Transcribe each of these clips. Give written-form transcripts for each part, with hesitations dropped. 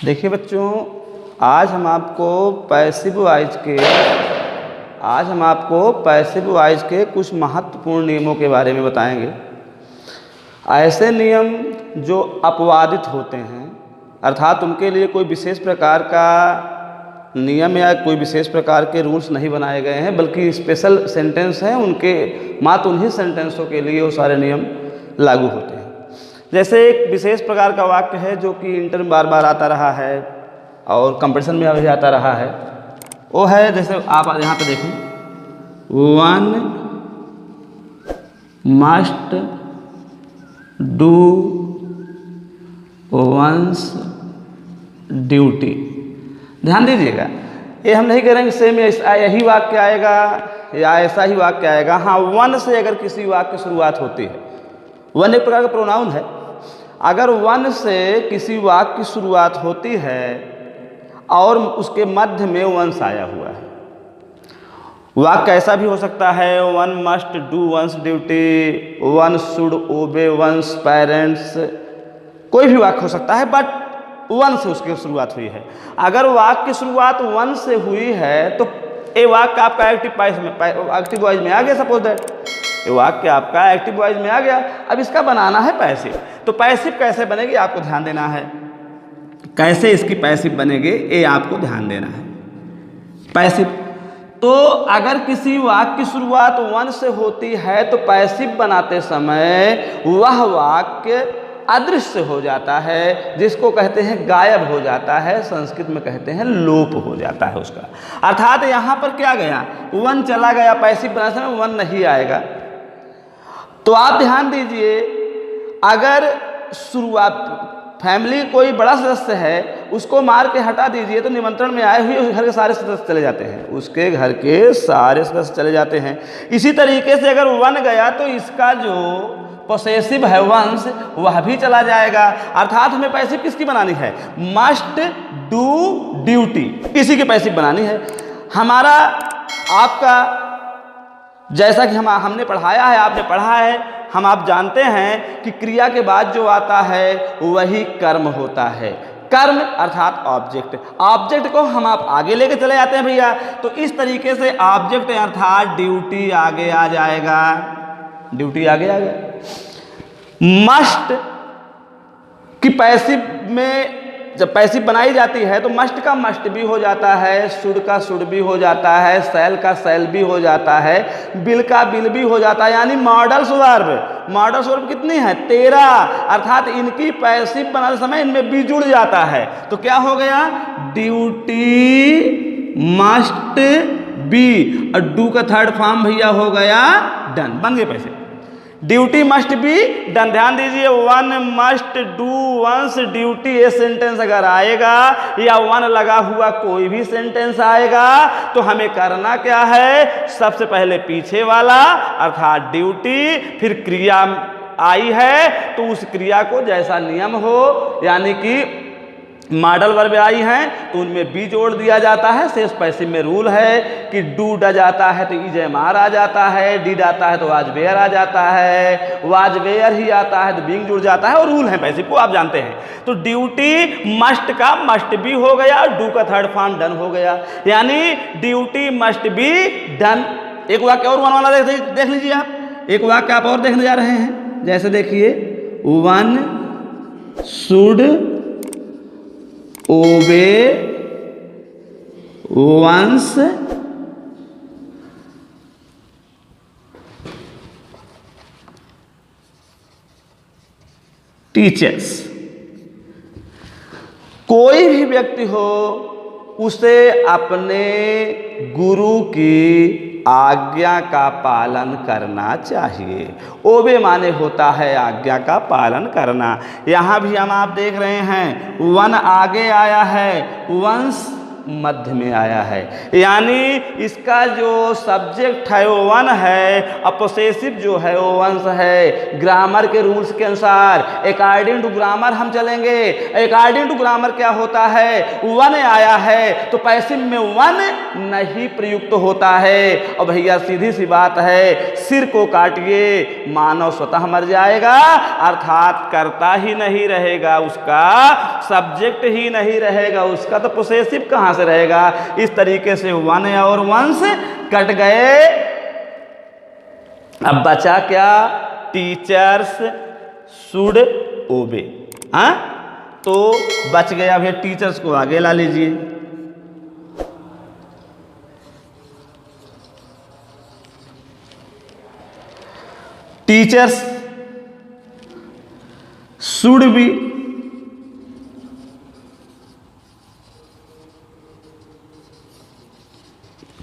देखिए बच्चों, आज हम आपको पैसिव वॉइस के कुछ महत्वपूर्ण नियमों के बारे में बताएंगे। ऐसे नियम जो अपवादित होते हैं, अर्थात उनके लिए कोई विशेष प्रकार का नियम या कोई विशेष प्रकार के रूल्स नहीं बनाए गए हैं, बल्कि स्पेशल सेंटेंस हैं, उनके मात्र उन्हीं सेंटेंसों के लिए वो सारे नियम लागू होते हैं। जैसे एक विशेष प्रकार का वाक्य है जो कि इंटर में बार बार आता रहा है और कंपटीशन में भी आता रहा है, वो है, जैसे आप यहाँ पे देखें, one must do one's duty. ध्यान दीजिएगा, ये हम नहीं कह रहे हैं कि सेम यही वाक्य आएगा या ऐसा ही वाक्य आएगा। हाँ, वन से अगर किसी वाक्य की शुरुआत होती है, वन एक प्रकार का प्रोनाउन है, अगर वन से किसी वाक्य की शुरुआत होती है और उसके मध्य में वंस आया हुआ है, वाक्य ऐसा भी हो सकता है, one must do one's duty, one should obey one's parents, कोई भी वाक्य हो सकता है, बट वन से उसकी शुरुआत हुई है। अगर वाक्य की शुरुआत वन से हुई है तो ये वाक्य आपका एक्टिव वॉइस में आ गया। सपोज दैट ये वाक्य आपका एक्टिव वॉइस में आ गया। अब इसका बनाना है पैसिव। तो पैसिव कैसे बनेगी आपको ध्यान देना है। कैसे इसकी पैसिव बनेगी ये आपको ध्यान देना है। पैसिव तो अगर किसी वाक्य की शुरुआत वन से होती है तो पैसिव बनाते समय वह वाक्य अदृश्य हो जाता है, जिसको कहते हैं गायब हो जाता है, संस्कृत में कहते हैं लोप हो जाता है उसका। अर्थात यहाँ पर क्या गया, वन चला गया, पैसिव बनाते समय वन नहीं आएगा। तो आप ध्यान दीजिए, अगर शुरुआत फैमिली कोई बड़ा सदस्य है, उसको मार के हटा दीजिए तो निमंत्रण में आए हुए उस घर के सारे सदस्य चले जाते हैं, उसके घर के सारे सदस्य चले जाते हैं। इसी तरीके से अगर वन गया तो इसका जो पोसेसिव है वंस, वह भी चला जाएगा। अर्थात हमें पैसिव किसकी बनानी है, मस्ट डू ड्यूटी, इसी की पैसिव बनानी है। हमारा आपका जैसा कि हमने पढ़ाया है, आपने पढ़ा है, हम आप जानते हैं कि क्रिया के बाद जो आता है वही कर्म होता है। कर्म अर्थात ऑब्जेक्ट, ऑब्जेक्ट को हम आप आगे लेके चले जाते हैं भैया। तो इस तरीके से ऑब्जेक्ट अर्थात ड्यूटी आगे आ जाएगा, ड्यूटी आगे आ गया। मस्ट की पैसिव में जब पैसिव बनाई जाती है तो मस्ट का मस्ट भी हो जाता है, शुड का शुड भी हो जाता है, शैल का शैल भी हो जाता है, बिल का बिल भी हो जाता है। यानी मॉडल्स वर्ब कितनी है, 13। अर्थात इनकी पैसिव बनाते समय इनमें भी जुड़ जाता है। तो क्या हो गया, ड्यूटी मस्ट बी, और डू का थर्ड फॉर्म भैया हो गया डन, बन गए passive. Duty must be done. ध्यान दीजिए, one must do one's duty, ये सेंटेंस अगर आएगा या वन लगा हुआ कोई भी सेंटेंस आएगा तो हमें करना क्या है, सबसे पहले पीछे वाला अर्थात ड्यूटी, फिर क्रिया आई है तो उस क्रिया को जैसा नियम हो, यानी कि मॉडल वर्ब आई हैं तो उनमें बी जोड़ दिया जाता है। शेष पैसिव में रूल है कि डू डज आता है तो इज एम आर आ जाता है, डिड आता है तो वाज वेयर आ जाता है, वाज वेयर ही आता है तो बीइंग जुड़ जाता है, और रूल है पैसिव को आप जानते हैं। तो ड्यूटी मस्ट का मस्ट भी हो गया, डू का थर्ड फॉर्म डन हो गया, यानी ड्यूटी मस्ट बी डन। एक वाक्य और वन वाला देख लीजिए आप, एक वाक्य आप और देखने जा रहे हैं। जैसे देखिए, one should obey one's teachers. कोई भी व्यक्ति हो उसे अपने गुरु की आज्ञा का पालन करना चाहिए। ओबे माने होता है आज्ञा का पालन करना। यहाँ भी हम आप देख रहे हैं, वन आगे आया है, वंस मध्य में आया है, यानी इसका जो सब्जेक्ट है वो वन है, अपोसेसिव जो है वो वंस है। ग्रामर के रूल्स के अनुसार अकॉर्डिंग टू ग्रामर हम चलेंगे। अकॉर्डिंग टू ग्रामर क्या होता है, वन आया है तो पैसिव में वन नहीं प्रयुक्त होता है। और भैया सीधी सी बात है, सिर को काटिए मानव स्वतः मर जाएगा, अर्थात करता ही नहीं रहेगा उसका सब्जेक्ट ही नहीं रहेगा, उसका तो पोसेसिव कहाँ से रहेगा। इस तरीके से वन और वंस कट गए। अब बचा क्या, टीचर्स शुड ओबे। हाँ, तो बच गया भैया, टीचर्स को आगे ला लीजिए। Teachers should be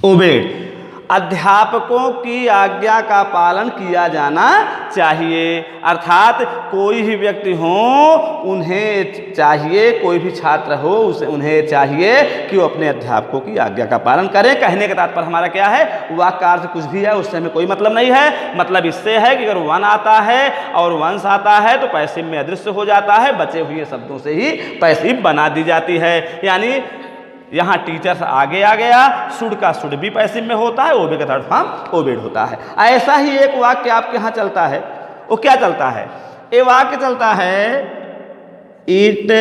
obeyed. अध्यापकों की आज्ञा का पालन किया जाना चाहिए। अर्थात कोई भी व्यक्ति हो, उन्हें चाहिए, कोई भी छात्र हो, उन्हें चाहिए कि वो अपने अध्यापकों की आज्ञा का पालन करें। कहने के तात्पर्य हमारा क्या है, वाक्य का अर्थ कुछ भी है, उससे हमें कोई मतलब नहीं है। मतलब इससे है कि अगर वन आता है और वंस आता है तो पैसिव में अदृश्य हो जाता है, बचे हुए शब्दों से ही पैसिव बना दी जाती है। यानी यहाँ टीचर्स आगे आ गया, शुड का शुड भी पैसिव में होता है, ओबे का थर्ड फॉर्म ओबेड होता है। ऐसा ही एक वाक्य आपके यहाँ चलता है, वो क्या चलता है, ये वाक्य चलता है, it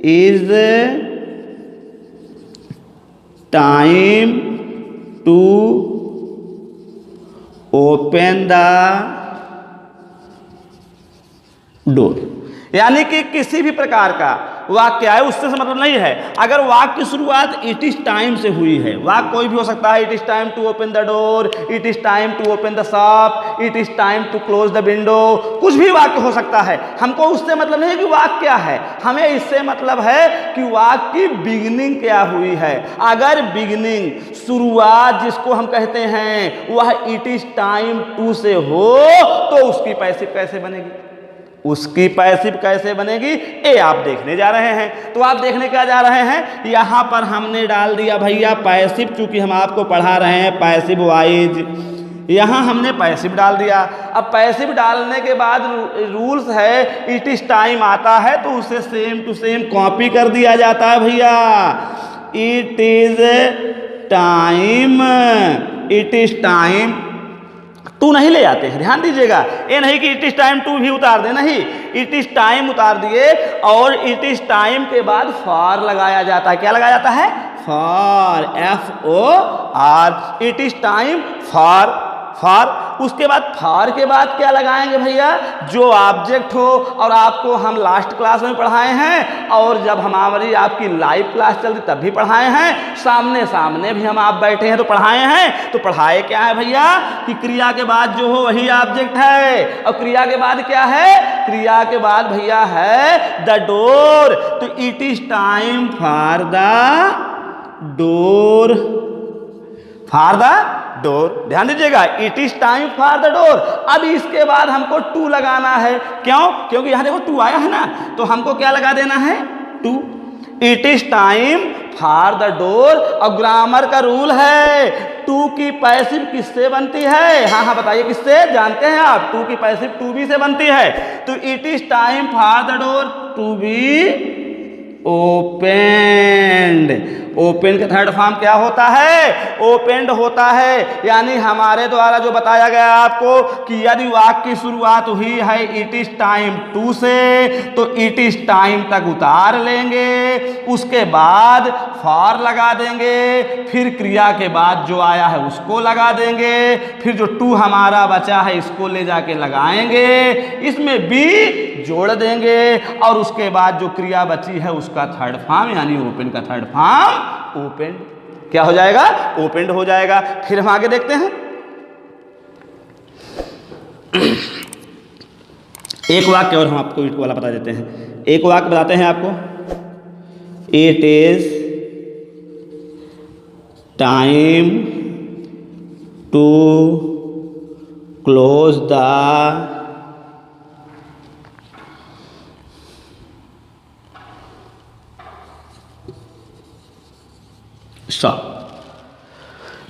is time to open the door. यानी कि किसी भी प्रकार का वाक्य है, उससे मतलब नहीं है। अगर वाक्य की शुरुआत इट इज टाइम से हुई है, वाक्य कोई भी हो सकता है, it is time to open the door, it is time to open the shop, it is time to close the window, कुछ भी वाक्य हो सकता है। हमको उससे मतलब नहीं है कि वाक्य क्या है, हमें इससे मतलब है कि वाक्य की बिगिनिंग क्या हुई है। अगर बिगिनिंग, शुरुआत जिसको हम कहते हैं, वह इट इज टाइम टू से हो तो उसकी पैसिव कैसे बनेगी, उसकी पैसिव कैसे बनेगी, ये आप देखने जा रहे हैं। तो आप देखने क्या जा रहे हैं, यहाँ पर हमने डाल दिया भैया पैसिव, चूंकि हम आपको पढ़ा रहे हैं पैसिव वाइज, यहाँ हमने पैसिव डाल दिया। अब पैसिव डालने के बाद रूल्स है, इट इज टाइम आता है तो उसे सेम टू सेम कॉपी कर दिया जाता है भैया। It is time, it is time to नहीं ले आते हैं, ध्यान दीजिएगा। ये नहीं कि इट इज टाइम टू भी उतार दे, नहीं, इट इज टाइम उतार दिए और इट इज टाइम के बाद फॉर लगाया जाता है। क्या लगाया जाता है, for, FOR। It is time for, for. उसके बाद फॉर के बाद क्या लगाएंगे भैया, जो ऑब्जेक्ट हो। और आपको हम लास्ट क्लास में पढ़ाए हैं, और जब हमारी आपकी लाइव क्लास चल रही तब भी पढ़ाए हैं, सामने सामने भी हम आप बैठे हैं तो पढ़ाए हैं। तो पढ़ाए क्या है भैया, कि क्रिया के बाद जो हो वही ऑब्जेक्ट है, और क्रिया के बाद क्या है, क्रिया के बाद भैया है द डोर। तो it is time for the door, for the door, ध्यान दीजिएगा, it is time for the door. अब इसके बाद हमको टू लगाना है, क्यों, क्योंकि यहां देखो टू आया है ना, तो हमको क्या लगा देना है, to. It is time for the door. और ग्रामर का रूल है, टू की पैसिव किससे बनती है, हाँ हाँ बताइए किससे, जानते हैं आप, टू की पैसिव टू बी से बनती है। तो it is time for the door to be opened. Open का थर्ड फॉर्म क्या होता है, ओपेन्ड होता है। यानी हमारे द्वारा जो बताया गया आपको कि यदि वाक्य की शुरुआत हुई है इट इज टाइम टू से, तो इट इज टाइम तक उतार लेंगे, उसके बाद फॉर लगा देंगे, फिर क्रिया के बाद जो आया है उसको लगा देंगे, फिर जो टू हमारा बचा है इसको ले जाके लगाएंगे, इसमें बी जोड़ देंगे, और उसके बाद जो क्रिया बची है उसका थर्ड फॉर्म यानी ओपन का थर्ड फॉर्म ओपेंड क्या हो जाएगा, ओपेंड हो जाएगा। फिर हम आगे देखते हैं, एक वाक्य और हम आपको इट वाला बता देते हैं। एक वाक्य बताते हैं आपको, it is time to close the shop.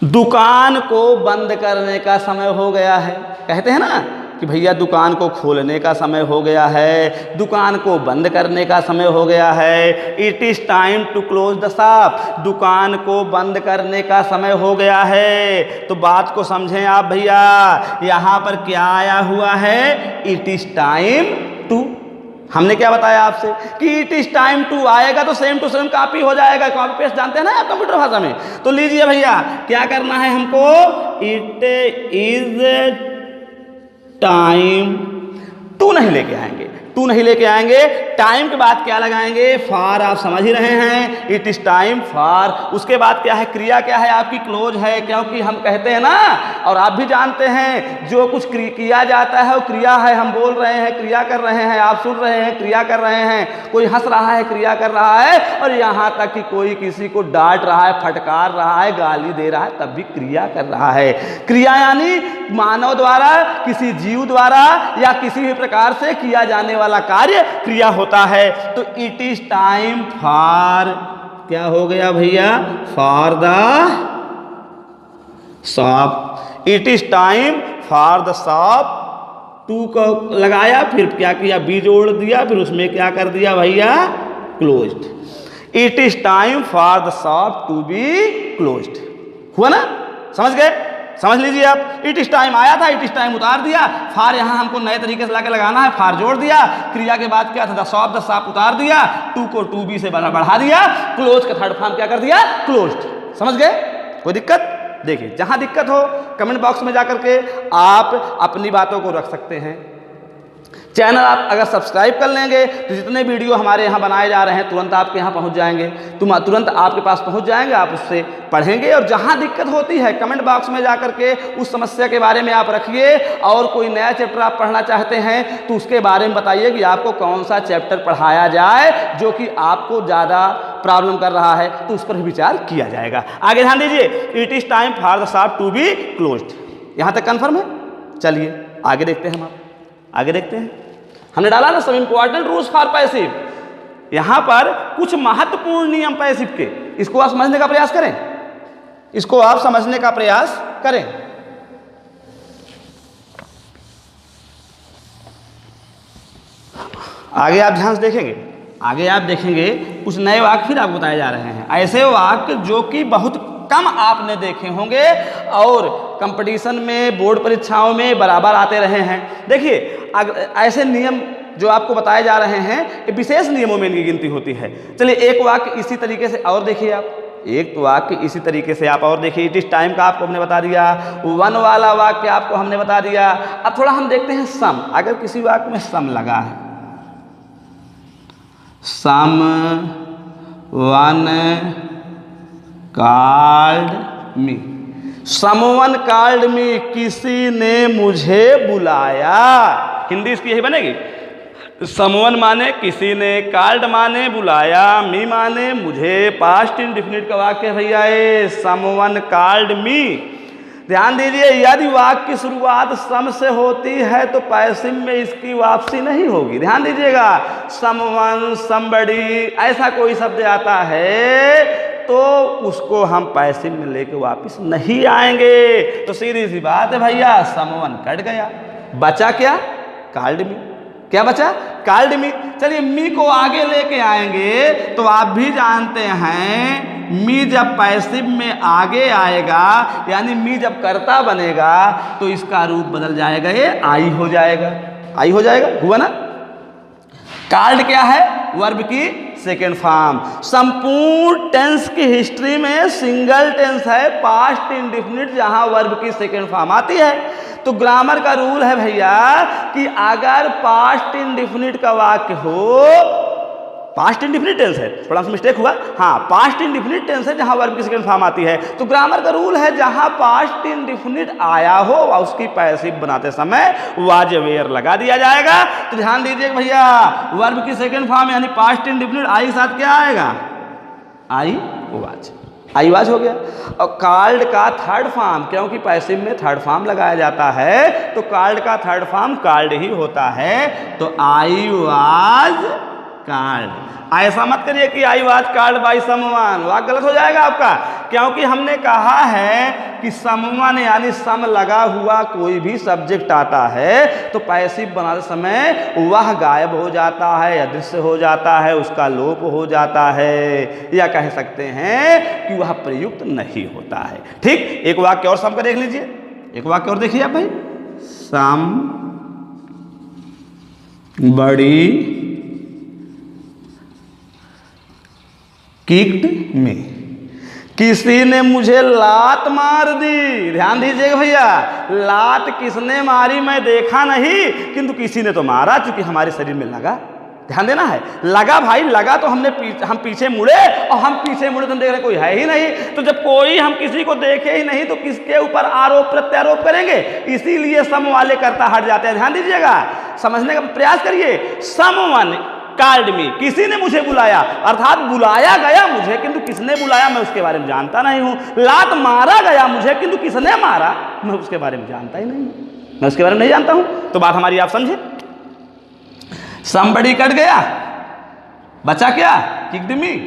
दुकान को बंद करने का समय हो गया है। कहते हैं ना कि भैया दुकान को खोलने का समय हो गया है, दुकान को बंद करने का समय हो गया है। It is time to close the shop, दुकान को बंद करने का समय हो गया है। तो बात को समझें आप भैया, यहाँ पर क्या आया हुआ है, इट इज टाइम टू। हमने क्या बताया आपसे कि इट इज टाइम टू आएगा तो सेम टू सेम कॉपी हो जाएगा, कॉपी पेस्ट जानते हैं ना आप कंप्यूटर भाषा में। तो लीजिए भैया क्या करना है हमको, इट इज टाइम टू नहीं लेके आएंगे, टू नहीं लेके आएंगे, टाइम के बाद क्या लगाएंगे, फॉर, आप समझ ही रहे हैं, इट इज टाइम फॉर। उसके बाद क्या है, क्रिया क्या है आपकी, क्लोज है, क्योंकि हम कहते हैं ना और आप भी जानते हैं जो कुछ किया जाता है वो क्रिया है। हम बोल रहे हैं क्रिया कर रहे हैं, आप सुन रहे हैं क्रिया कर रहे हैं, कोई हंस रहा है क्रिया कर रहा है, और यहाँ तक कि कोई किसी को डांट रहा है, फटकार रहा है, गाली दे रहा है, तब भी क्रिया कर रहा है। क्रिया यानी मानव द्वारा, किसी जीव द्वारा या किसी भी प्रकार से किया जाने वाला कार्य क्रिया होता है। तो इट इज टाइम फॉर, क्या हो गया भैया, for the shop. It is time for the shop, to को लगाया, फिर क्या किया, बी जोड़ दिया, फिर उसमें क्या कर दिया भैया, closed. It is time for the shop to be closed. हुआ ना, समझ गए, समझ लीजिए आप। इट इज टाइम आया था, इट इज टाइम उतार दिया, फार यहां हमको नए तरीके से लाके लगाना है, फार जोड़ दिया, क्रिया के बाद क्या था, द शॉप उतार दिया, टू को टू बी से बढ़ा दिया, क्लोज का थर्ड फॉर्म क्या कर दिया, क्लोज्ड। समझ गए, कोई दिक्कत? देखिए जहां दिक्कत हो कमेंट बॉक्स में जाकर के आप अपनी बातों को रख सकते हैं। चैनल आप अगर सब्सक्राइब कर लेंगे तो जितने वीडियो हमारे यहाँ बनाए जा रहे हैं तुरंत आपके यहाँ पहुँच जाएंगे, तुरंत आपके पास पहुँच जाएंगे, आप उससे पढ़ेंगे। और जहाँ दिक्कत होती है कमेंट बॉक्स में जाकर के उस समस्या के बारे में आप रखिए, और कोई नया चैप्टर आप पढ़ना चाहते हैं तो उसके बारे में बताइए कि आपको कौन सा चैप्टर पढ़ाया जाए जो कि आपको ज़्यादा प्रॉब्लम कर रहा है, तो उस पर भी विचार किया जाएगा। आगे ध्यान दीजिए, it is time for the shop to be closed. यहाँ तक कन्फर्म है? चलिए आगे देखते हैं, हम आगे देखते हैं। हमने डाला ना सब इंपॉर्टेंट रूल्स फॉर पैसिव, यहां पर कुछ महत्वपूर्ण नियम पैसिव के, इसको आप समझने का प्रयास करें, इसको आप समझने का प्रयास करें। आगे आप ध्यान से देखेंगे, आगे आप देखेंगे कुछ नए वाक्य फिर आपको बताए जा रहे हैं, ऐसे वाक्य जो कि बहुत कम आपने देखे होंगे और कंपटीशन में, बोर्ड परीक्षाओं में बराबर आते रहे हैं। देखिए ऐसे नियम जो आपको बताए जा रहे हैं ये विशेष नियमों में इनकी गिनती होती है। चलिए एक वाक्य इसी तरीके से और देखिए आप, एक वाक्य इसी तरीके से आप और देखिए। इट इज टाइम का आपको हमने बता दिया, वन वाला वाक्य आपको हमने बता दिया। अब थोड़ा हम देखते हैं सम, अगर किसी वाक्य में सम लगा है, someone called me, someone called me, किसी ने मुझे बुलाया। हिंदी इसकी यही बनेगी, समवन माने किसी ने, कॉल्ड माने बुलाया, मी माने मुझे, पास्ट इंडेफिनिट का वाक्य है भैया ये, समवन कॉल्ड मी। ध्यान दीजिए, यदि वाक्य की शुरुआत सम से होती है तो पैसिव में इसकी वापसी नहीं होगी। ध्यान दीजिएगा, समवन, समबडी, ऐसा कोई शब्द आता है तो उसको हम पैसिव में लेके वापस नहीं आएंगे। तो सीधी सी बात है भैया, समवन कट गया, बचा क्या, कॉल्ड मी। क्या बचा, कॉल्ड मी। चलिए मी को आगे लेके आएंगे तो आप भी जानते हैं मी जब पैसिव में आगे आएगा, यानी मी जब कर्ता बनेगा तो इसका रूप बदल जाएगा, ये आई हो जाएगा, आई हो जाएगा। हुआ ना। कॉल्ड क्या है, वर्ब की सेकेंड फॉर्म। संपूर्ण टेंस की हिस्ट्री में सिंगल टेंस है पास्ट इंडेफिनिट, जहां वर्ब की सेकेंड फॉर्म आती है। तो ग्रामर का रूल है भैया कि अगर पास्ट इंडेफिनिट का वाक्य हो, पास्ट इंडेफिनिट टेंस है, थोड़ा सा मिस्टेक हुआ, हाँ पास्ट इंडेफिनिट टेंस है जहां वर्ब की सेकेंड फॉर्म आती है, तो ग्रामर का रूल है जहां पास्ट इंडेफिनिट आया हो उसकी पैसिव बनाते समय वाज वेयर लगा दिया जाएगा। तो ध्यान दीजिए भैया, वर्ब की सेकेंड फॉर्म यानी पास्ट इंडेफिनिट आई साथ क्या आएगा, आई वाज, आई वाज हो गया। और कॉल्ड का थर्ड फॉर्म, क्योंकि पैसिव में थर्ड फॉर्म लगाया जाता है तो कॉल्ड का थर्ड फॉर्म कॉल्ड ही होता है, तो आई वाज कॉल्ड। ऐसा मत करिए कि I was called by someone, वाक्य गलत हो जाएगा आपका, क्योंकि हमने कहा है कि समवन यानी सम लगा हुआ कोई भी सब्जेक्ट आता है तो पैसिव बनाते समय वह गायब हो जाता है, अदृश्य हो जाता है, उसका लोप हो जाता है, या कह सकते हैं कि वह प्रयुक्त नहीं होता है। ठीक, एक वाक्य और सम का देख लीजिए, एक वाक्य और देखिए आप भाई, सम बड़ी किक्ड मी, किसी ने मुझे लात मार दी। ध्यान दीजिएगा भैया, लात किसने मारी मैं देखा नहीं, किंतु किसी ने तो मारा, चूंकि हमारे शरीर में लगा। ध्यान देना है, लगा भाई, लगा तो हम पीछे मुड़े, और हम पीछे मुड़े तो हम देख रहे कोई है ही नहीं। तो जब कोई हम किसी को देखे ही नहीं तो किसके ऊपर आरोप प्रत्यारोप करेंगे, इसीलिए सम वाले कर्ता हट जाते हैं। ध्यान दीजिएगा, समझने का प्रयास करिए। समवन कॉल्ड मी, किसी ने मुझे बुलाया, अर्थात बुलाया गया मुझे, किंतु किसने बुलाया मैं उसके बारे में जानता नहीं हूं। लात मारा गया मुझे, किंतु किसने मारा मैं उसके बारे में जानता ही नहीं, मैं उसके बारे में नहीं जानता हूं। तो बात हमारी आप समझे। समबड़ी कट गया, बचा क्या, किक्ड मी,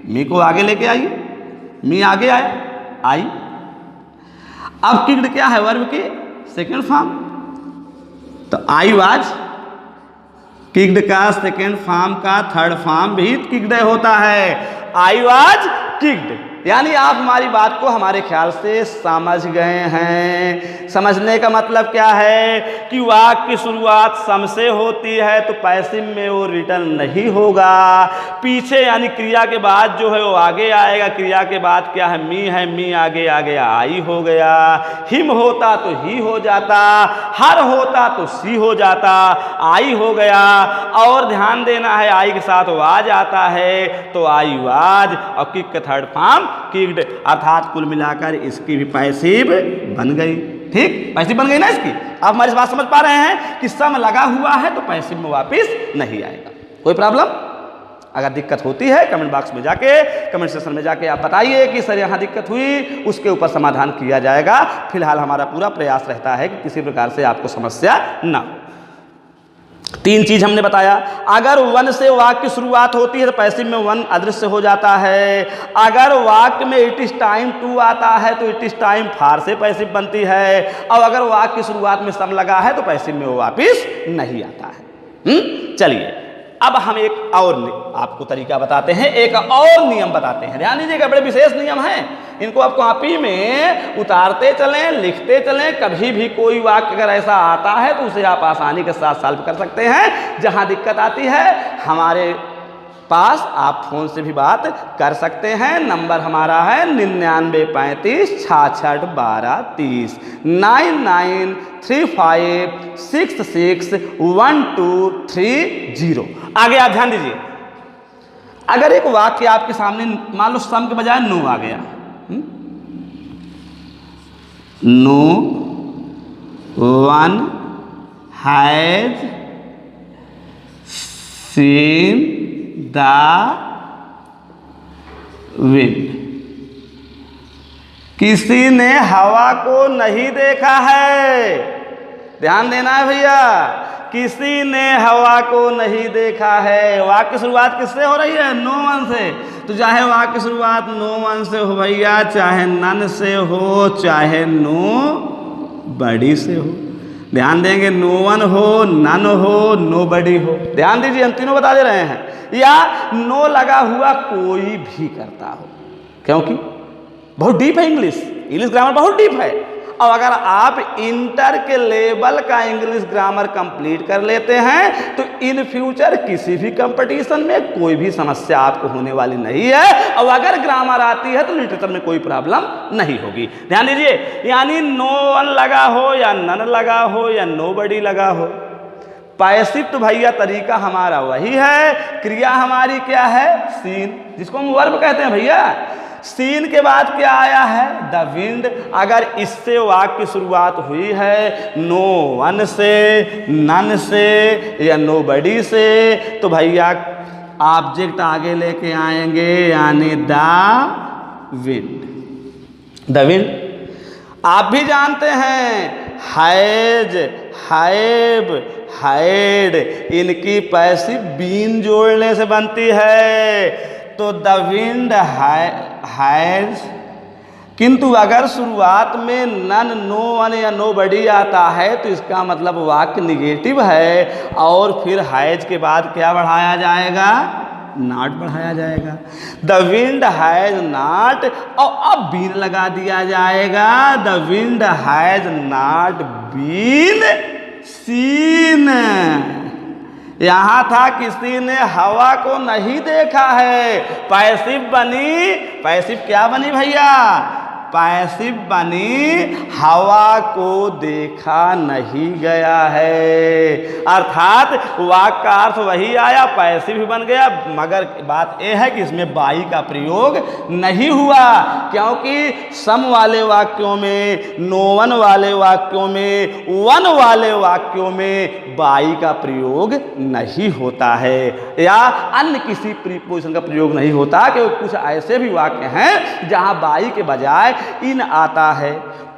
मी को आगे लेके आइए, मी आगे आया, आई। अब किक्ड क्या है, वर्ब की सेकेंड फॉर्म, तो आई वाज, किक्ड का सेकेंड फॉर्म का थर्ड फॉर्म भी किक्ड होता है, आई वाज किक्ड। यानी आप हमारी बात को हमारे ख्याल से समझ गए हैं। समझने का मतलब क्या है कि वाक्य की शुरुआत सम से होती है तो पैसिव में वो रिटर्न नहीं होगा, पीछे यानी क्रिया के बाद जो है वो आगे आएगा। क्रिया के बाद क्या है, मी आगे आ गया, आई हो गया। हिम होता तो ही हो जाता, हर होता तो सी हो जाता, आई हो गया। और ध्यान देना है, आई के साथ वाज आता है तो आई वाज, और किक का थर्ड फॉर्म किक्ड, अर्थात कुल मिलाकर इसकी भी पैसिव बन गई। ठीक, पैसिव बन गई ना इसकी। आप हमारी बात समझ पा रहे हैं कि सम लगा हुआ है तो पैसिव में वापस नहीं आएगा। कोई प्रॉब्लम अगर दिक्कत होती है कमेंट बॉक्स में जाके, कमेंट सेक्शन में जाके आप बताइए कि सर यहाँ दिक्कत हुई, उसके ऊपर समाधान किया जाएगा। फिलहाल हमारा पूरा प्रयास रहता है कि किसी प्रकार से आपको समस्या ना हो। तीन चीज हमने बताया, अगर वन से वाक्य की शुरुआत होती है तो पैसिव में वन अदृश्य हो जाता है। अगर वाक्य में इट इज टाइम टू आता है तो इट इज टाइम फार से पैसिव बनती है, और अगर वाक्य की शुरुआत में सम लगा है तो पैसिव में वो वापिस नहीं आता है। चलिए अब हम एक और आपको तरीका बताते हैं, एक और नियम बताते हैं। ध्यान दीजिएगा, बड़े विशेष नियम हैं, इनको आप कॉपी में उतारते चलें, लिखते चलें। कभी भी कोई वाक्य अगर ऐसा आता है तो उसे आप आसानी के साथ सॉल्व कर सकते हैं। जहां दिक्कत आती है हमारे पास आप फोन से भी बात कर सकते हैं। नंबर हमारा है 9935661230 9935661230। आगे आप ध्यान दीजिए, अगर एक वाक्य आपके सामने मान लो सम के बजाय नो आ गया, no one has seen the wind, किसी ने हवा को नहीं देखा है। ध्यान देना है भैया, किसी ने हवा को नहीं देखा है। वाक्य की शुरुआत किससे हो रही है, नो वन से। तो चाहे वाक्य की शुरुआत नो वन से हो भैया, चाहे नन से हो, चाहे नो बड़ी से हो। ध्यान देंगे, नो वन हो, नन हो, नो बडी हो। ध्यान दीजिए, हम तीनों बता दे रहे हैं। या नो लगा हुआ कोई भी करता हो, क्योंकि बहुत डीप है इंग्लिश ग्रामर बहुत डीप है। और अगर आप इंटर के लेवल का इंग्लिश ग्रामर कंप्लीट कर लेते हैं तो इन फ्यूचर किसी भी कंपटीशन में कोई भी समस्या आपको होने वाली नहीं है। और अगर ग्रामर आती है तो लिटरेचर में कोई प्रॉब्लम नहीं होगी। ध्यान दीजिए, यानी नो वन लगा हो या नन लगा हो या नो बडी लगा हो, पैसिव तो भैया तरीका हमारा वही है। क्रिया हमारी क्या है, सीन, जिसको हम वर्ब कहते हैं भैया। सीन के बाद क्या आया है, द विंड। अगर इससे वाक्य की शुरुआत हुई है नो वन से, नन से या नो बडी से, तो भैया ऑब्जेक्ट आगे लेके आएंगे, यानी द विंड। द विंड आप भी जानते हैं, हैज, हैव, हैड, इनकी पैसिव बीन जोड़ने से बनती है। तो द विंड हैज, किंतु अगर शुरुआत में नन, नो वन या नो बडी आता है तो इसका मतलब वाक्य निगेटिव है। और फिर हैज के बाद क्या बढ़ाया जाएगा, नॉट बढ़ाया जाएगा। द विंड हैज नॉट, और अब बीन लगा दिया जाएगा, the wind has not been seen. यहाँ था किसी ने हवा को नहीं देखा है, पैसिव बनी, पैसिव क्या बनी भैया, पैसिव बनी, हवा को देखा नहीं गया है। अर्थात वाक्य का अर्थ वही आया, पैसिव भी बन गया, मगर बात यह है कि इसमें बाई का प्रयोग नहीं हुआ, क्योंकि सम वाले वाक्यों में, नोवन वाले वाक्यों में, वन वाले वाक्यों में बाई का प्रयोग नहीं होता है, या अन्य किसी प्रीपोजिशन का प्रयोग नहीं होता, क्योंकि कुछ ऐसे भी वाक्य हैं जहां बाई के बजाय इन आता है,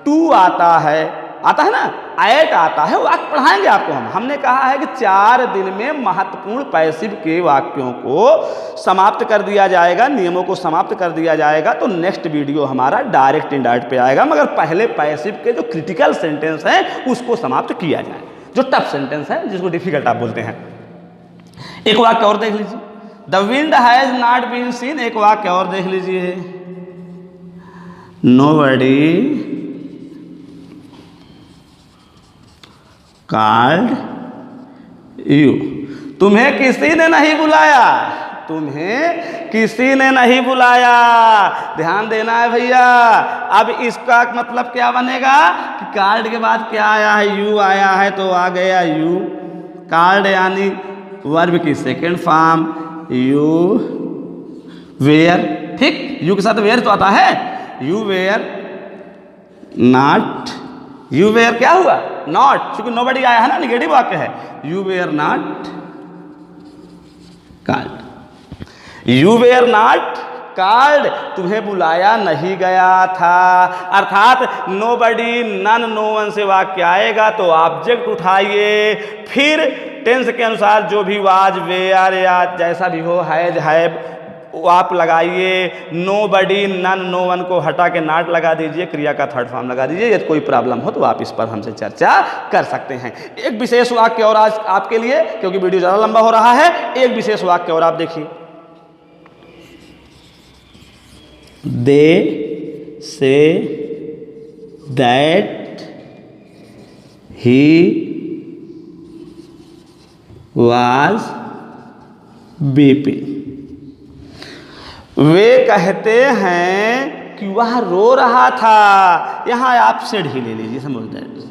टू आता है ना, एट आता है। वाक्य पढ़ाएंगे आपको हमने कहा है कि 4 दिन में महत्वपूर्ण पैसिव के वाक्यों को समाप्त कर दिया जाएगा, नियमों को समाप्त कर दिया जाएगा। तो नेक्स्ट वीडियो हमारा डायरेक्ट इनडायरेक्ट पे आएगा, मगर पहले पैसिव के जो क्रिटिकल सेंटेंस हैं उसको समाप्त किया जाए, जो टफ सेंटेंस है, जिसको डिफिकल्ट आप बोलते हैं। एक वाक्य और देख लीजिए, the wind has not been seen. एक वाक्य और देख लीजिए, nobody called you। तुम्हें किसी ने नहीं बुलाया, तुम्हें किसी ने नहीं बुलाया। ध्यान देना है भैया। अब इसका मतलब क्या बनेगा कि कार्ड के बाद क्या आया है, यू आया है, तो आ गया यू। कार्ड यानी वर्ब की सेकेंड फॉर्म, यू वेयर, ठीक, यू के साथ वेयर तो आता है। You were not, you were क्या हुआ, नॉट, क्योंकि नोबडी आया है ना, निगेटिव वाक्य है। You were not called, you were not called, तुम्हें बुलाया नहीं गया था। अर्थात नोबडी, नन, नो वन से वाक्य आएगा तो ऑब्जेक्ट उठाइए, फिर टेंस के अनुसार जो भी वाज, वेयर या जैसा भी हो, हैज, हैव, वो आप लगाइए। नोबडी, नन, नो वन को हटा के नॉट लगा दीजिए, क्रिया का थर्ड फॉर्म लगा दीजिए। यदि कोई प्रॉब्लम हो तो आप इस पर हमसे चर्चा कर सकते हैं। एक विशेष वाक्य और आज आपके लिए, क्योंकि वीडियो ज़्यादा लंबा हो रहा है, एक विशेष वाक्य और आप देखिए, they say that he was weeping. वे कहते हैं कि वह रो रहा था। यहां आप सेड ही ले लीजिए, समझ दैट,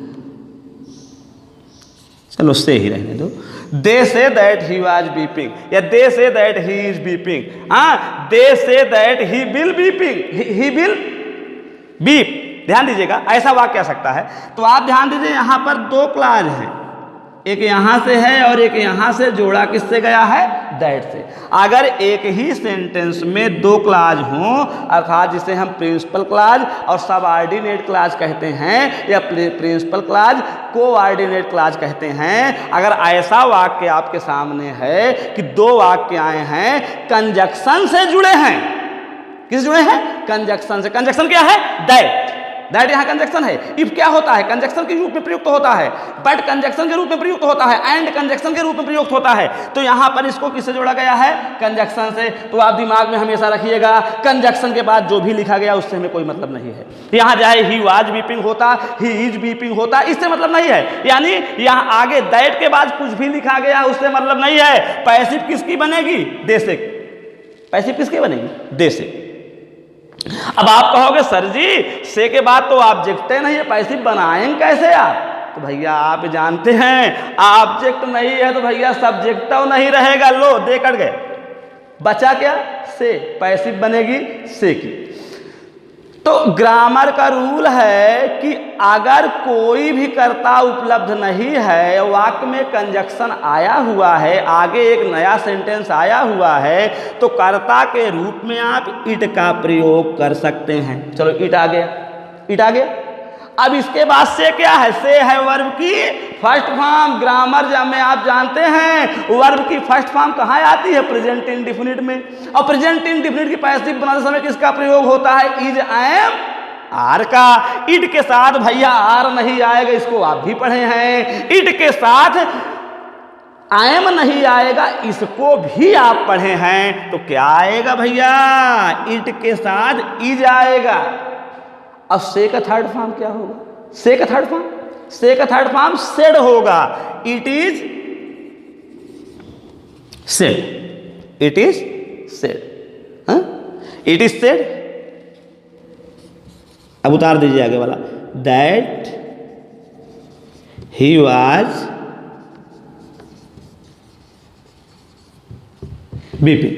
चलो से ही रहने दो। दे say that he was weeping, या दे say that he is weeping. हाँ, they say that he will weeping, he will weep. ध्यान दीजिएगा, ऐसा वाक्य आ सकता है। तो आप ध्यान दीजिए, यहां पर 2 क्लाज हैं, एक यहां से है और एक यहां से, जोड़ा किससे गया है, दैट से। अगर एक ही सेंटेंस में 2 क्लाज हों, अर्थात जिसे हम प्रिंसिपल क्लाज और सबऑर्डिनेट क्लाज कहते हैं, या प्रिंसिपल क्लाज, कोऑर्डिनेट क्लाज कहते हैं, अगर ऐसा वाक्य आपके सामने है कि 2 वाक्य आए हैं, कंजक्शन से जुड़े हैं, किस जुड़े हैं, कंजक्शन से। कंजक्शन क्या है, दैट, दैट यहाँ कंजक्शन है। इफ क्या होता है, कंजक्शन के रूप में प्रयुक्त होता है, बट कंजक्शन के रूप में प्रयुक्त होता है, एंड कंजक्शन के रूप में प्रयुक्त होता है। तो यहाँ पर इसको किससे जोड़ा गया है, कंजक्शन से। तो आप दिमाग में हमेशा रखिएगा, कंजक्शन के बाद जो भी लिखा गया उससे हमें कोई मतलब नहीं है। यहाँ चाहे ही वाज वीपिंग होता, ही इज वीपिंग होता, इससे मतलब नहीं है। यानी यहाँ आगे दैट के बाद कुछ भी लिखा गया उससे मतलब नहीं है। पैसिव किसकी बनेगी, दे से। पैसिव किसकी बनेगी, दे से। अब आप कहोगे सर जी से के बाद तो ऑब्जेक्ट नहीं है, पैसिव बनाएंगे कैसे आप? तो भैया आप जानते हैं ऑब्जेक्ट नहीं है तो भैया सब्जेक्ट तो नहीं रहेगा। लो दे कट गए, बचा क्या, से। पैसिव बनेगी से की। तो ग्रामर का रूल है कि अगर कोई भी कर्ता उपलब्ध नहीं है, वाक्य में कंजक्शन आया हुआ है, आगे एक नया सेंटेंस आया हुआ है, तो कर्ता के रूप में आप इट का प्रयोग कर सकते हैं। चलो इट आ गया, इट आ गया। अब इसके बाद से क्या है, से है वर्ब की फर्स्ट फॉर्म। ग्रामर जब में आप जानते हैं वर्ब की फर्स्ट फॉर्म कहाँ आती है, प्रेजेंट इंडेफिनिट में। और प्रेजेंट इंडेफिनिट की पैसिव बनाते समय किसका प्रयोग होता है, इज, एम, आर का। इट के साथ भैया आर नहीं आएगा, इसको आप भी पढ़े हैं। इट के साथ एम नहीं आएगा, इसको भी आप पढ़े हैं। तो क्या आएगा भैया, इट के साथ इज आएगा। अब से का थर्ड फॉर्म क्या होगा, से का थर्ड फॉर्म, से का थर्ड फॉर्म सेड होगा। It is said, it is said, it is said. अब उतार दीजिए आगे वाला, that he was beeping,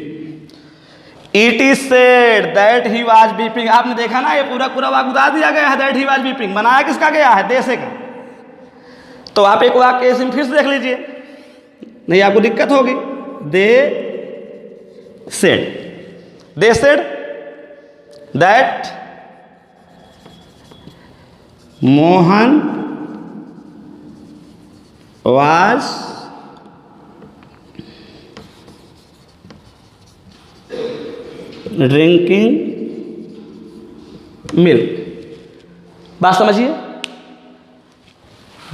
it is said that he was beeping. आपने देखा ना, ये पूरा पूरा वाक्य बता दिया गया है, दैट ही वाज बीपिंग। बनाया किसका गया है? दे से का। तो आप एक वाक्य इसमें फिर से देख लीजिए, नहीं आपको दिक्कत होगी। They said that Mohan was drinking milk. बात समझिए,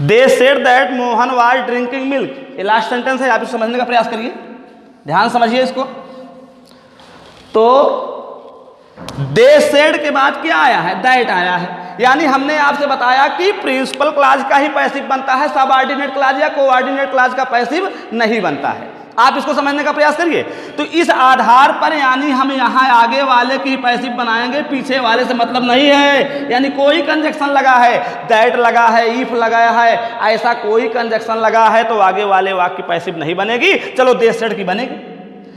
they said that Mohan was drinking milk, ये लास्ट सेंटेंस है, आप इसको समझने का प्रयास करिए, ध्यान समझिए इसको। तो दे सेड के बाद क्या आया है? दैट आया है। यानी हमने आपसे बताया कि प्रिंसिपल क्लॉज का ही पैसिव बनता है, सबऑर्डिनेट क्लॉज या कोऑर्डिनेट क्लॉज का पैसिव नहीं बनता है। आप इसको समझने का प्रयास करिए। तो इस आधार पर यानी हम यहाँ आगे वाले की पैसिव बनाएंगे, पीछे वाले से मतलब नहीं है। यानी कोई कंजक्शन लगा है, दैट लगा है, इफ लगाया है, ऐसा कोई कंजक्शन लगा है तो आगे वाले वाक्य की पैसिव नहीं बनेगी। चलो दे सेड की बनेगी।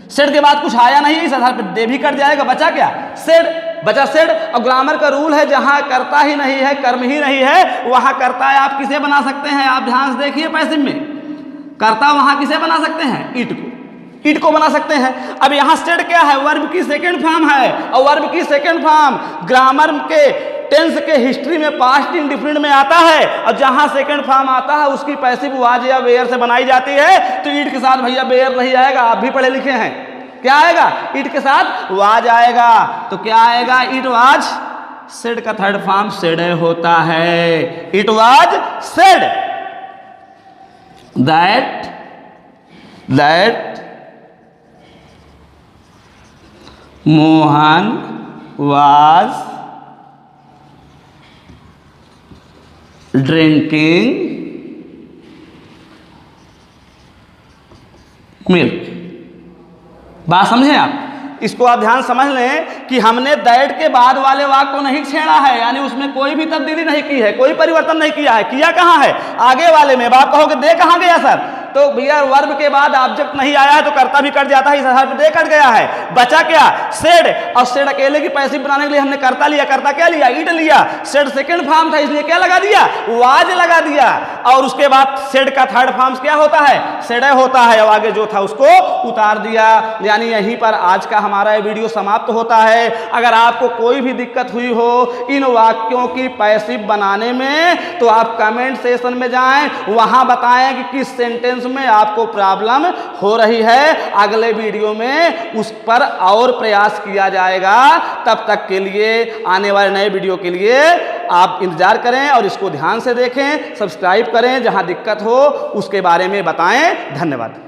सेड के बाद कुछ आया नहीं, इस आधार पर दे भी कट जाएगा, बचा क्या? सेड बचा सेड। और ग्रामर का रूल है, जहां करता ही नहीं है, कर्म ही नहीं है, वहां करता है आप किसे बना सकते हैं? आप ध्यान से देखिए, पैसिव में करता वहां किसे बना सकते हैं? इट को बना सकते हैं। अब यहां सेड क्या है? वर्ब की सेकंड फॉर्म है, और वर्ब की सेकंड फॉर्म ग्रामर के टेंस के हिस्ट्री में पास्ट इंडिफिनिट में आता है, और जहां सेकंड फॉर्म आता है उसकी पैसिव वाज या वेयर से बनाई जाती है। तो इट के साथ भैया वेयर नहीं आएगा, आप भी पढ़े लिखे हैं। क्या आएगा? इट के साथ वाज आएगा। तो क्या आएगा? इट वाज सेड का थर्ड फॉर्म सेड होता है। It was said that Mohan was drinking milk. बात समझे आप? इसको आप ध्यान समझ लें कि हमने दैट के बाद वाले वाक्य को नहीं छेड़ा है, यानी उसमें कोई भी तब्दीली नहीं की है, कोई परिवर्तन नहीं किया है। किया कहाँ है? आगे वाले में। आप कहोगे दे कहाँ गया सर? तो भैया वर्ब के बाद ऑब्जेक्ट नहीं आया है तो कर्ता भी कट जाता है, इस आधार पर दे कट गया है। बचा क्या? सेड। और सेड अकेले की पैसिव बनाने के लिए हमने कर्ता लिया। कर्ता क्या लिया? इट लिया। सेड सेकंड फॉर्म था, इसलिए क्या लगा दिया? वाज लगा दिया। और उसके बाद सेड का थर्ड फॉर्म क्या होता है? सेड होता है। और आगे जो था उसको उतार दिया। यानी यहीं पर आज का हमारा वीडियो समाप्त होता है। अगर आपको कोई भी दिक्कत हुई हो इन वाक्यों की पैसिव बनाने में तो आप कमेंट सेशन में जाएं, वहां बताएं कि किस सेंटेंस में आपको प्रॉब्लम हो रही है। अगले वीडियो में उस पर और प्रयास किया जाएगा। तब तक के लिए, आने वाले नए वीडियो के लिए आप इंतजार करें और इसको ध्यान से देखें, सब्सक्राइब करें, जहां दिक्कत हो उसके बारे में बताएं। धन्यवाद।